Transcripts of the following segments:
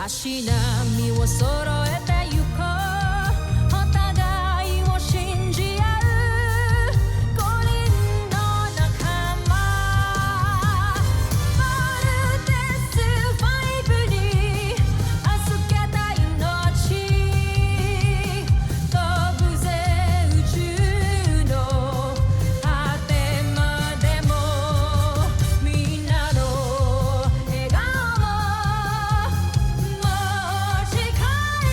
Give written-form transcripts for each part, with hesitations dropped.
足並みを揃えてゆこうお互いを信じ合う五人の仲間まるでスファイブに預けた命飛ぶぜ宇宙の果てまでもみんなの笑顔ももう近い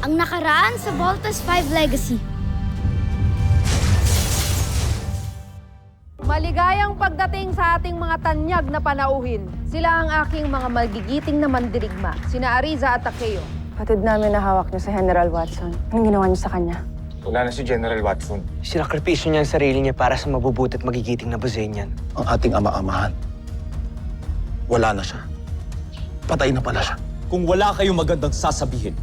Ang nakaraan sa Voltas 5 Legacy. Maligayang pagdating sa ating mga tanyag na panauhin. Sila ang aking mga magigiting na mandirigma, sina Ariza at Takeo. Patid namin na hawak niyo sa General Watson. Anong ginawa niyo sa kanya? Wala na si General Watson. Sinakripisyo niya ang sarili niya para sa mabubuti at magigiting na Buzenian. Ang ating ama-amahan. Wala na siya. Patay na pala siya. Kung wala kayong magandang sasabihin,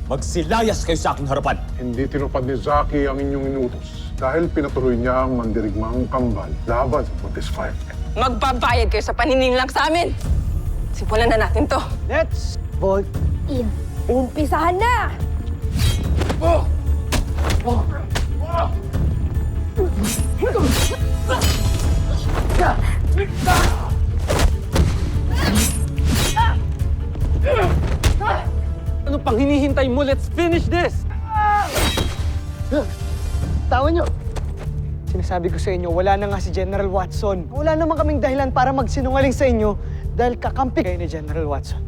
magsilayas kayo sa aking harapan. Hindi tinupad ni Zaki ang inyong inutos dahil pinatuloy niya ang mandirigmang kambal laban sa Voltes 5. Magbabayad kayo sa panininlang sa amin! Simulan na natin to. Let's vote. In. Umpisahan na! Ano pang hinihintay mo? Let's finish this! Tawa niyo. Sinasabi ko sa inyo, wala na nga si General Watson. Wala naman kaming dahilan para magsinungaling sa inyo dahil kakampi kayo ni General Watson.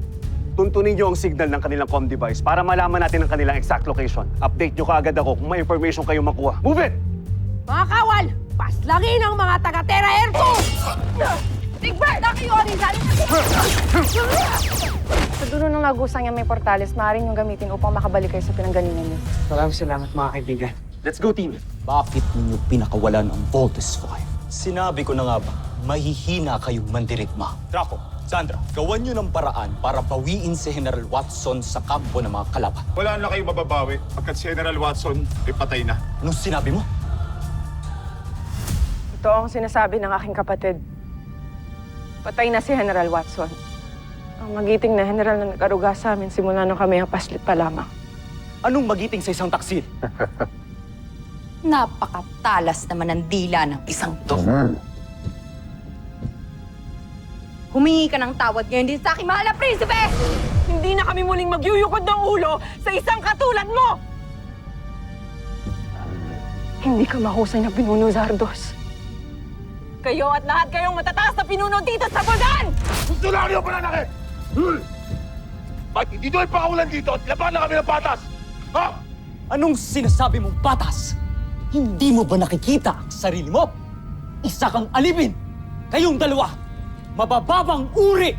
Tuntunin niyo ang signal ng kanilang comm device para malaman natin ang kanilang exact location. Update niyo kaagad ako kung may information kayong makuha. Move it! Mga kawal, paslangin ang mga taga-Terra Air 2! Big Bird, kayo, Ariza! Sa dulo ng lagusang niya may portales, maaaring yung gamitin upang makabalik kayo sa pinanggalingan niyo. Maraming salamat mga kaibigan. Let's go, team! Bakit ninyo pinakawalan ang Voltes 5? Sinabi ko na nga ba, mahihina kayong mandirigma. Draco, Sandra, gawan nyo ng paraan para bawiin si General Watson sa kampo ng mga kalaban. Wala na kayong mababawi pagkat si General Watson ay patay na. Anong sinabi mo? Ito ang sinasabi ng aking kapatid. Patay na si General Watson. Ang magiting na general na nag-aruga sa amin simula nung kami ang paslit pa lamang. Anong magiting sa isang taksil? Napakatalas naman ang dila ng isang to. Humingi ka ng tawad ngayon din sa aking mahal na prinsipe! Hindi na kami muling magyuyukod ng ulo sa isang katulad mo! Hindi ka mahusay na pinuno, Zardos. Kayo at lahat kayong matataas na pinuno dito sa Bulgan! Gusto lang niyo pananakit! Ba't hindi doon pakawalan dito at laban na kami ng patas? Ha? Anong sinasabi mong patas? Hindi mo ba nakikita ang sarili mo? Isa kang alipin! Kayong dalawa, mabababang uri!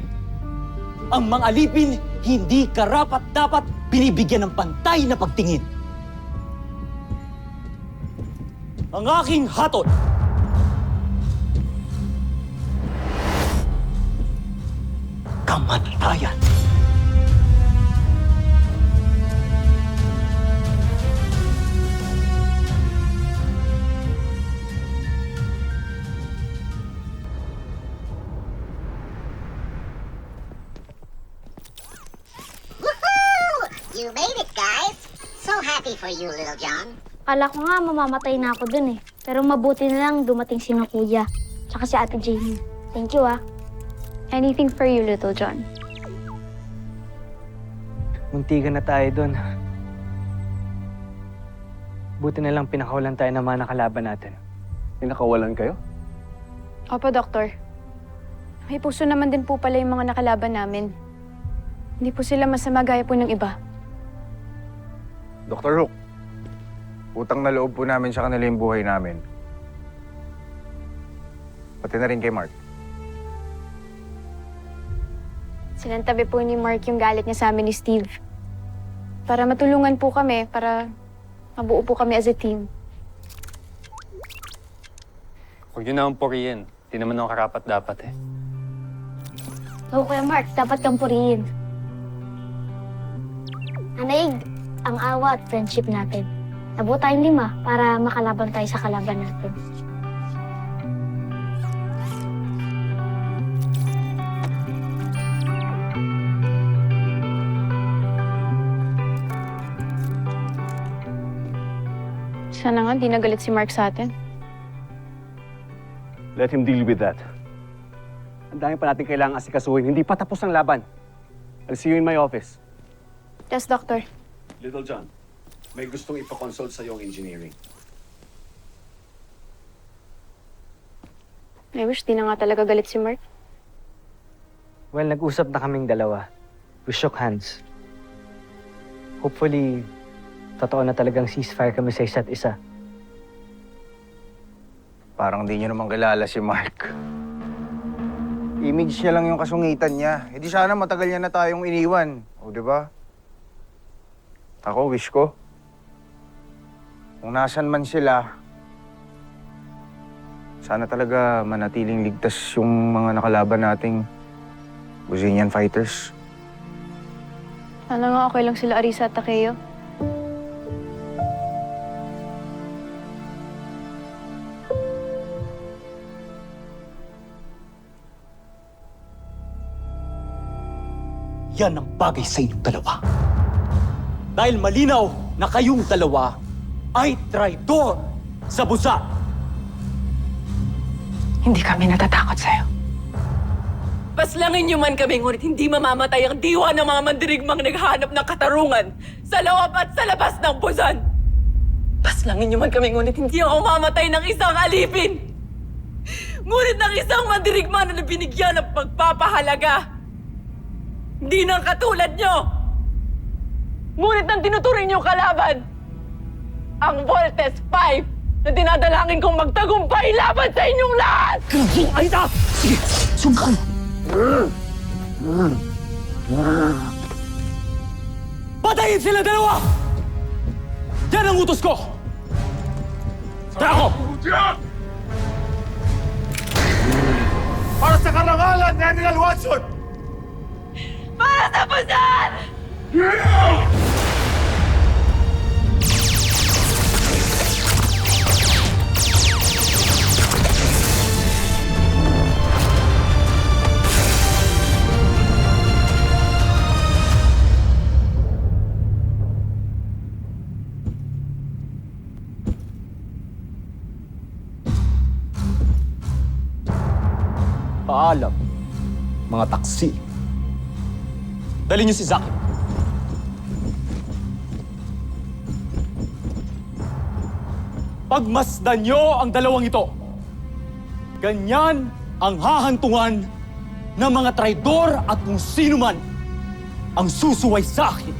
Ang mga alipin, hindi karapat-dapat binibigyan ng pantay na pagtingin. Ang aking hatol, kamatayan. You made it, guys! So happy for you, Little John. Kala ko nga mamamatay na ako dun eh. Pero mabuti na lang dumating si Kuya. Tsaka si Ate Jamie. Thank you ah. Anything for you, Little John. Muntikan na tayo doon. Buti na lang pinakawalan tayo ng mga nakalaban natin. Pinakawalan kayo? Opo, Doktor. May puso naman din po pala yung mga nakalaban namin. Hindi po sila masama gaya po ng iba. Dr. Hook, utang na loob po namin sa kanila yung buhay namin. Pati na rin kay Mark. Sinantabi po ni Mark yung galit niya sa amin ni Steve. Para matulungan po kami, para mabuo po kami as a team. Huwag yun naman purihin. Di naman ako karapat-dapat eh. Oo, Kuya Mark, dapat kang purihin. Nanaig ang awa at friendship natin. Nabuo tayong 5 para makalaban tayo sa kalaban natin. Sana nga, di nagalit si Mark sa atin. Let him deal with that. Ang dami pa natin kailangang asikasuhin. Hindi pa tapos ang laban. I'll see you in my office. Yes, Doctor. Little John, may gustong ipakonsult sa iyong engineering. I wish di na nga talaga galit si Mark. Well, nag-usap na kaming dalawa. We shook hands. Hopefully, totoo na talagang ceasefire kami sa isa't isa. Parang di niyo naman kilala si Mark. Image niya lang yung kasungitan niya. E di sana matagal niya na tayong iniwan. O, di ba? Ako, wish ko. Kung nasan man sila, sana talaga manatiling ligtas yung mga nakalaban nating Brazilian fighters. Sana nga okay lang sila Arisa at Takeo. Yan ang bagay sa inyong dalawa. Dahil malinaw na kayong dalawa ay traidor sa busa. Hindi kami natatakot sa'yo. Paslangin niyo man kami, ngunit hindi mamamatay ang diwa ng mga mandirigmang naghahanap ng katarungan sa loob at sa labas ng Busan. Paslangin niyo man kami, ngunit hindi ako mamatay ng isang alipin. Ngunit ng isang mandirigma na binigyan ng pagpapahalaga. Hindi nang katulad niyo. Ngunit nang tinuturing niyo kalaban, ang Voltes 5 na dinadalangin kong magtagumpay laban sa inyong lahat! Aida! Sige, sungkan! Patayin sila dalawa! Yan ang utos ko! Tara ko! Para sa karangalan ni General Watson! Para sa Busan! Paalam, mga taksi. Dali niyo si Zaki. Pagmasdan niyo ang dalawang ito. Ganyan ang hahantungan ng mga traidor at kung sino man ang susuway sa akin.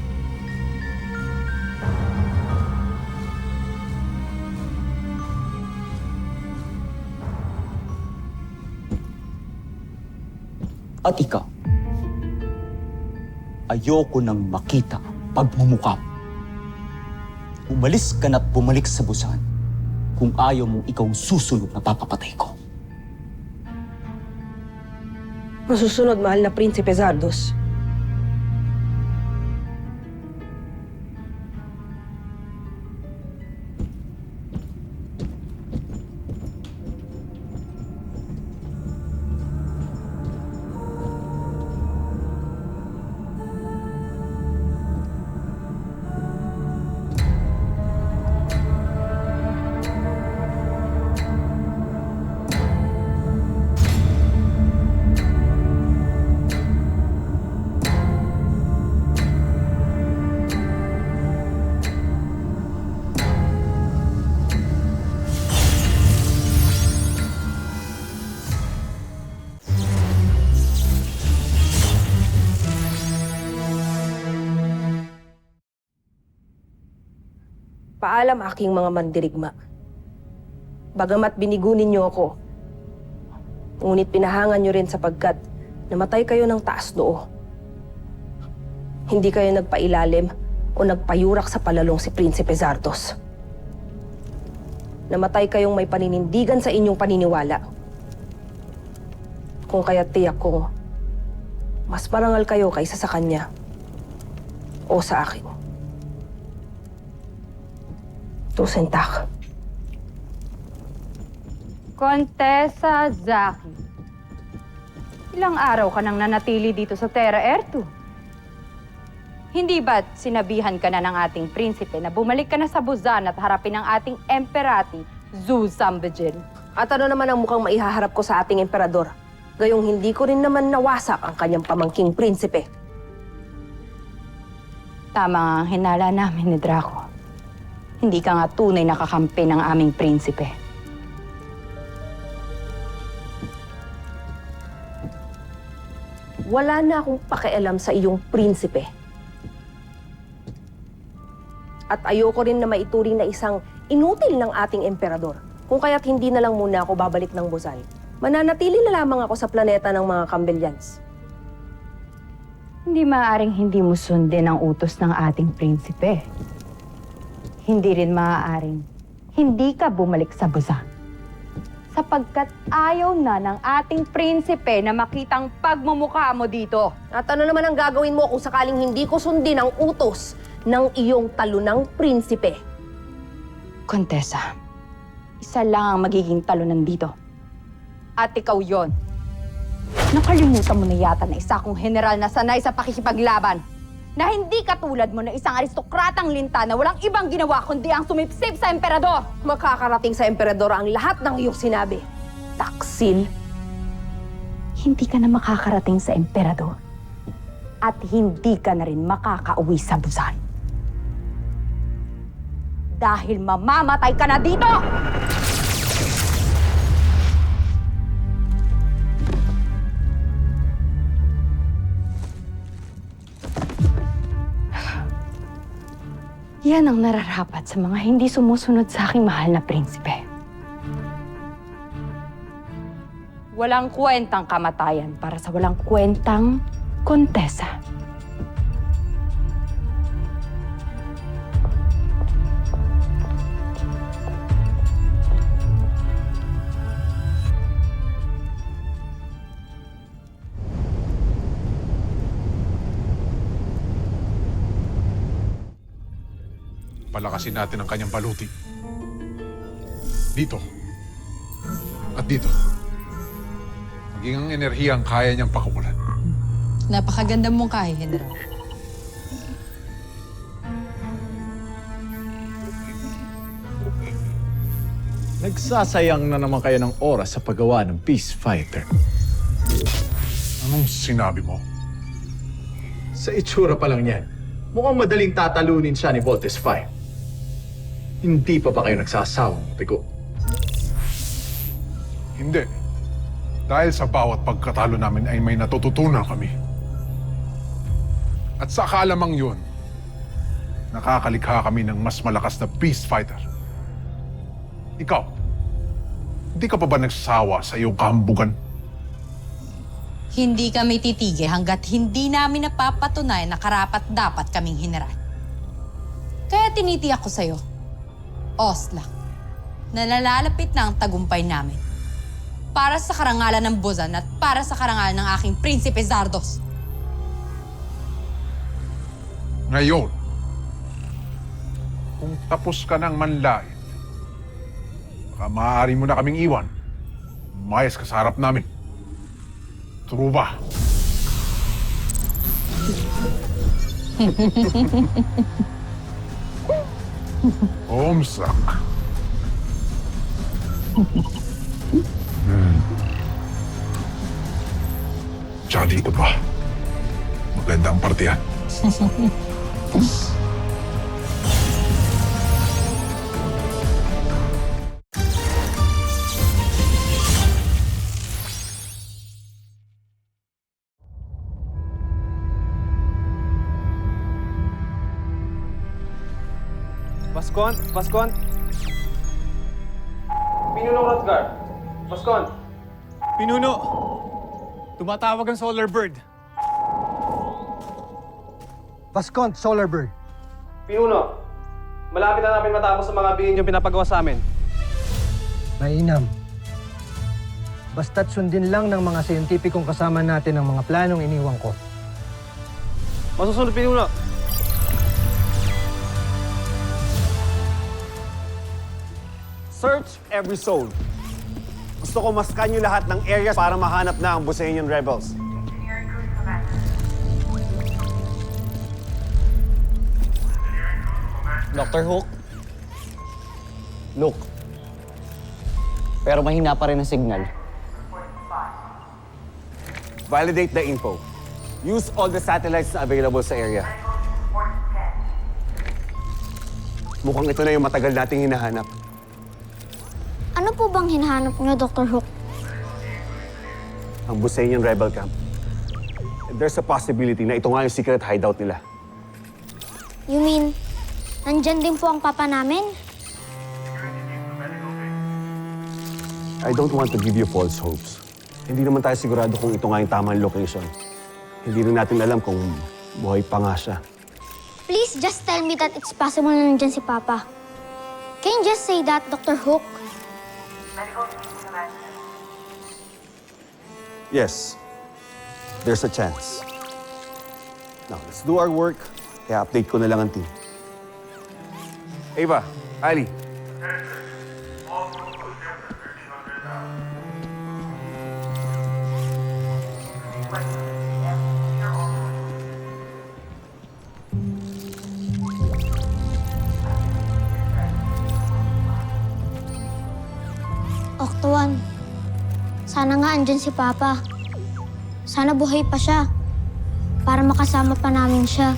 At ikaw, ayoko nang makita pagmumukha mo. Umalis ka na't bumalik sa Busan kung ayaw mong ikaw susunod na papapatay ko. Masusunod, mahal na Prinsipe Zardos. Paalam aking mga mandirigma. Bagamat binigunin niyo ako, ngunit pinahangan niyo rin sapagkat namatay kayo ng taas noo. Hindi kayo nagpailalim o nagpayurak sa palalong si Prinsipe Zardos. Namatay kayong may paninindigan sa inyong paniniwala. Kung kaya't tiyak kong mas marangal kayo kaysa sa kanya o sa akin. Tusentak. Contessa Zaki. Ilang araw ka nang nanatili dito sa Terra Ertu? Hindi ba't sinabihan ka na ng ating prinsipe na bumalik ka na sa Buzan at harapin ang ating emperati, Zhu Zambijin? At ano naman ang mukhang maihaharap ko sa ating emperador? Gayong hindi ko rin naman nawasak ang kanyang pamangking prinsipe. Tama ang hinala namin ni Draco. Hindi ka nga tunay na kakampi ng aming prinsipe. Wala na akong pakialam sa iyong prinsipe. At ayoko rin na maituring na isang inutil ng ating emperador. Kung kaya't hindi na lang muna ako babalik ng Buzan. Mananatili na lamang ako sa planeta ng mga Cambelians. Hindi maaaring hindi mo sundin ang utos ng ating prinsipe. Hindi rin maaaring hindi ka bumalik sa Buzan. Sapagkat ayaw na ng ating prinsipe na makitang pagmumukha mo dito. At ano naman ang gagawin mo kung sakaling hindi ko sundin ang utos ng iyong talunang prinsipe? Contessa, isa lang ang magiging talunan dito. At ikaw yon. Nakalimutan mo na yata na isa kong general na sanay sa pakikipaglaban. Na hindi katulad mo na isang aristokratang linta na walang ibang ginawa kundi ang sumipsip sa emperador. Makakarating sa emperador ang lahat ng iyong sinabi. Taksil. Hindi ka na makakarating sa emperador. At hindi ka na rin makakauwi sa Buzan. Dahil mamamatay ka na dito! Yan ang nararapat sa mga hindi sumusunod sa aking mahal na prinsipe. Walang kwentang kamatayan para sa walang kwentang kontesa. Palakasin natin ang kanyang baluti. Dito. At dito. Maging ang enerhiya ang kaya niyang pakawalan. Napakaganda mong kaya, General. Nagsasayang na naman kayo ng oras sa paggawa ng Peace Fighter. Anong sinabi mo? Sa itsura pa lang yan, mukhang madaling tatalunin siya ni Voltes 5. Hindi pa ba kayo nagsasawang tigo? Hindi. Dahil sa bawat pagkatalo namin ay may natututunan kami. At sa kaalamang yun, nakakalikha kami ng mas malakas na Beast Fighter. Ikaw, hindi ka pa ba nagsasawa sa iyong kahambugan? Hindi kami titigil hanggat hindi namin napapatunayan na karapat-dapat kaming general. Kaya tinitiyak ko sa'yo, Osla, na nalalapit na ang tagumpay namin. Para sa karangalan ng Buzan at para sa karangalan ng aking Prinsipe Zardos. Ngayon, kung tapos ka ng manlait, baka maaari mo na kaming iwan. Umayos ka sa harap namin. True ba? Omsak. Tsaka dito pa. Maganda ang partiyan. Vascon? Pinuno Rothgar. Vascon. Pinuno! Tumatawag ang Solar Bird. Vascon, Solar Bird. Pinuno. Malapit na namin matapos sa mga bihin yung pinapagawa sa amin. Mainam. Basta't sundin lang ng mga siyentipikong kasama natin ang mga planong iniwan ko. Masusunod, Pinuno. Search every zone. Gusto ko maskan nyo lahat ng areas para mahanap na ang Busainian rebels. Dr. Hook? Look. Pero mahina pa rin ang signal. Validate the info. Use all the satellites na available sa area. Mukhang ito na yung matagal nating hinahanap. Ano po bang hinahanap niyo, Dr. Hook? Ang Busainian rebel camp. And there's a possibility na ito nga yung secret hideout nila. You mean, nandyan din po ang papa namin? I don't want to give you false hopes. Hindi naman tayo sigurado kung ito nga yung tamang location. Hindi rin natin alam kung buhay pa nga siya. Please just tell me that it's possible na nandyan si Papa. Can you just say that, Dr. Hook? Yes, there's a chance. Now, let's do our work. Kaya update ko na lang ang team. Ava, Ali. Octuan, sana nga andyan si Papa. Sana buhay pa siya para makasama pa namin siya.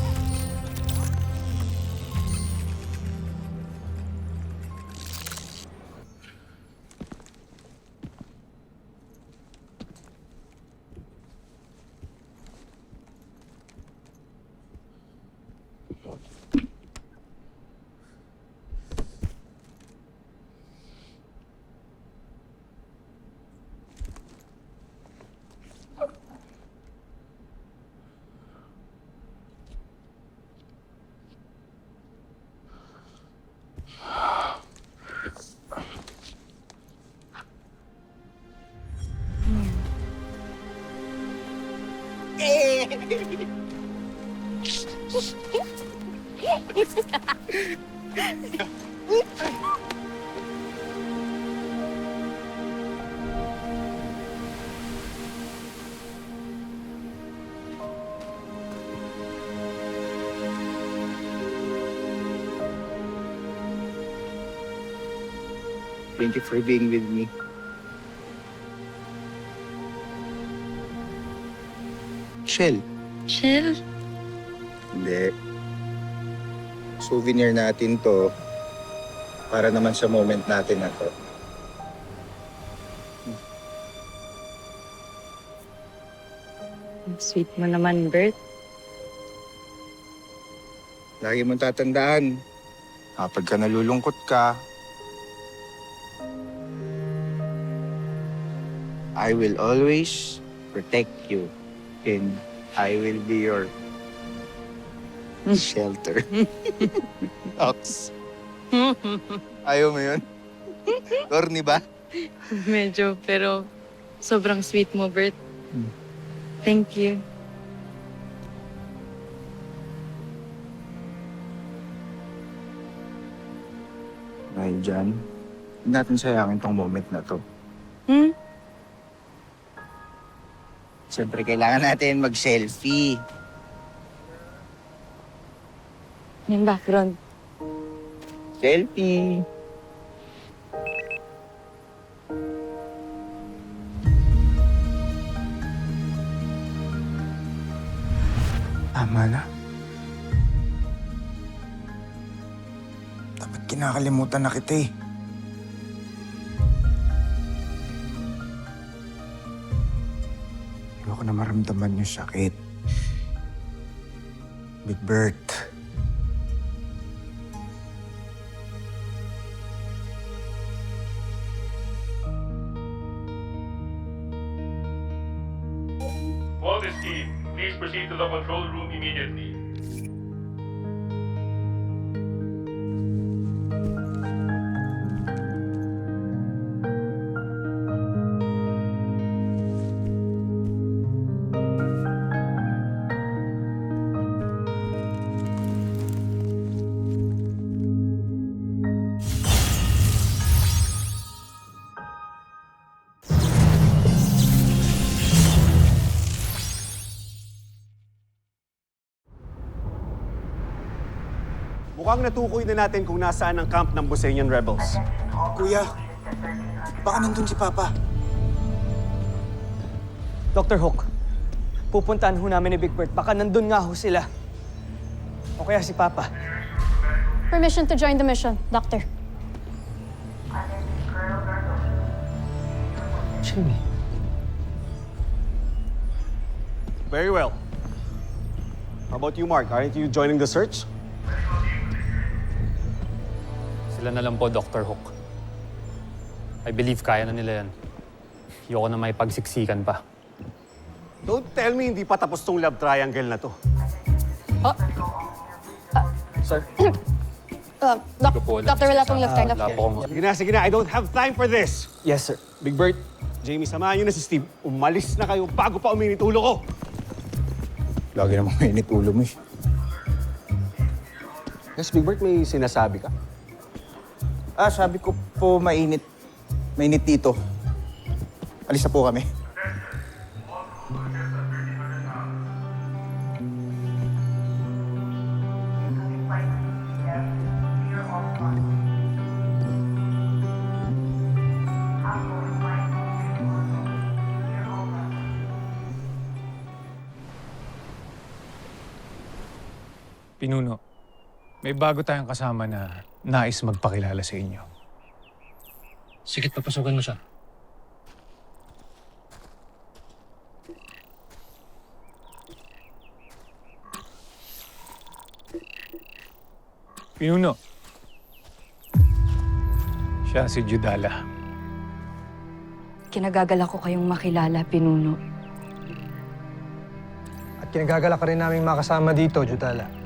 Thank you for being with me. Shell. Shell? Hindi. Souvenir natin to para naman sa moment natin na to. Sweet mo naman, Bert. Lagi mong tatandaan, kapag ka nalulungkot ka, I will always protect you and I will be your shelter. Ox. Ayaw mo yun? Corny ba? Medyo, pero sobrang sweet mo, Bert. Thank you. Dahil dyan, huwag natin sayangin tong moment na to. Siyempre, kailangan natin mag-selfie. Yung background. Selfie! Tama na. Dapat kinakalimutan na kita eh. Ayoko na maramdaman yung sakit. Big Bert. Voltes team, please proceed to the control room immediately. Mukhang natukoy na natin kung nasaan ang camp ng Bosenian rebels. Kuya, baka nandun si Papa. Dr. Hook, pupuntahan ho namin ni Big Bird. Baka nandun nga ho sila. O kaya si Papa. Permission to join the mission, Doctor. Jimmy. Very well. How about you, Mark? Aren't you joining the search? Sila na lang po, Dr. Hook. I believe kaya na nila yan. Ayoko na may pagsiksikan pa. Don't tell me hindi pa tapos tong love triangle na to. Sir? Doctor, wala pong love triangle. Sige na. I don't have time for this. Yes, sir. Big Bird, Jamie, samahan niyo na si Steve. Umalis na kayo bago pa uminit ulo ko. Lagi namang mainit ulo mo eh. Yes, Big Bird, may sinasabi ka? Sabi ko po mainit. Mainit dito. Alis na po kami. Pinuno, may bago tayong kasama na nais magpakilala sa inyo. Sige, papasukan mo siya. Pinuno, siya si Judala. Kinagagala ko kayong makilala, Pinuno. At kinagagala ka rin namin makasama dito, Judala.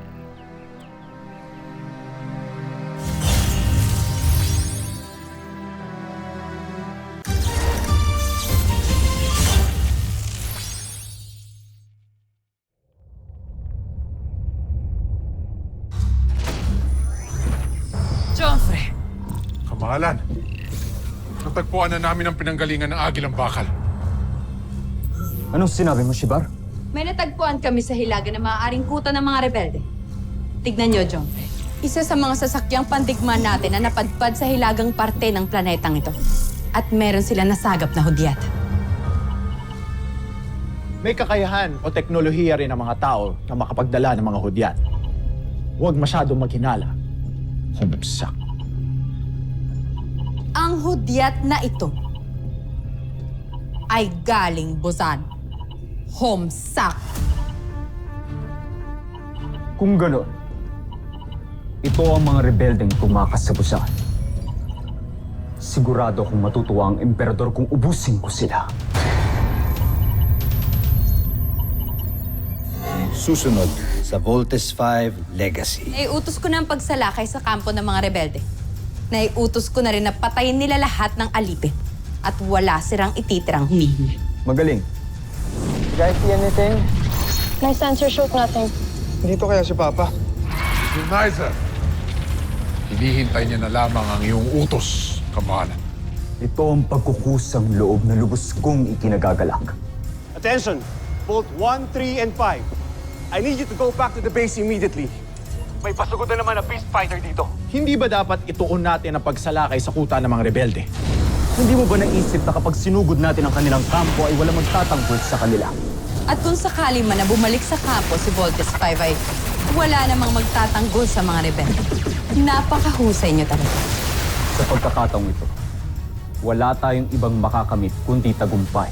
Joffrey! Kamahalan, natagpuan na namin ang pinanggalingan ng Agilang Bakal. Anong sinabi mo, Shibar? May natagpuan kami sa Hilaga na maaaring kuta ng mga rebelde. Tignan niyo, Joffrey. Isa sa mga sasakyang pandigma natin na napadpad sa hilagang parte ng planetang ito. At meron sila nasagap na hudyat. May kakayahan o teknolohiya rin ang mga tao na makapagdala ng mga hudyat. Huwag masyadong maghinala. Humagsak. Ang hudyat na ito ay galing Busan. Homsak. Kung gano'n, ito ang mga rebeldeng tumakas sa Busan. Sigurado kung matutuwa ang emperador kung ubusin ko sila. Susunod sa Voltes 5 Legacy. Naiutos ko na ang pagsalakay sa kampo ng mga rebelde. Naiutos ko na rin na patayin nila lahat ng alipin. At wala silang ititirang humihingi. Magaling. Guys, see anything? Nice answer, shoot natin. Dito kaya si Papa? Unizer, hinihintay niya na lamang ang iyong utos, Kamahalan. Ito ang pagkukusang loob na lubos kong ikinagagalak. Attention! Bolt 1, 3, and 5. I need you to go back to the base immediately. May pasugod na naman na beast fighter dito. Hindi ba dapat ituon natin ang pagsalakay sa kuta ng mga rebelde? Hindi mo ba naisip na kapag sinugod natin ang kanilang kampo ay wala magtatanggol sa kanila? At kung sakali man na bumalik sa kampo si Voltes 5 ay wala namang magtatanggol sa mga rebelde. Napakahusay niyo talaga. Sa pagkakataong ito, wala tayong ibang makakamit kundi tagumpay.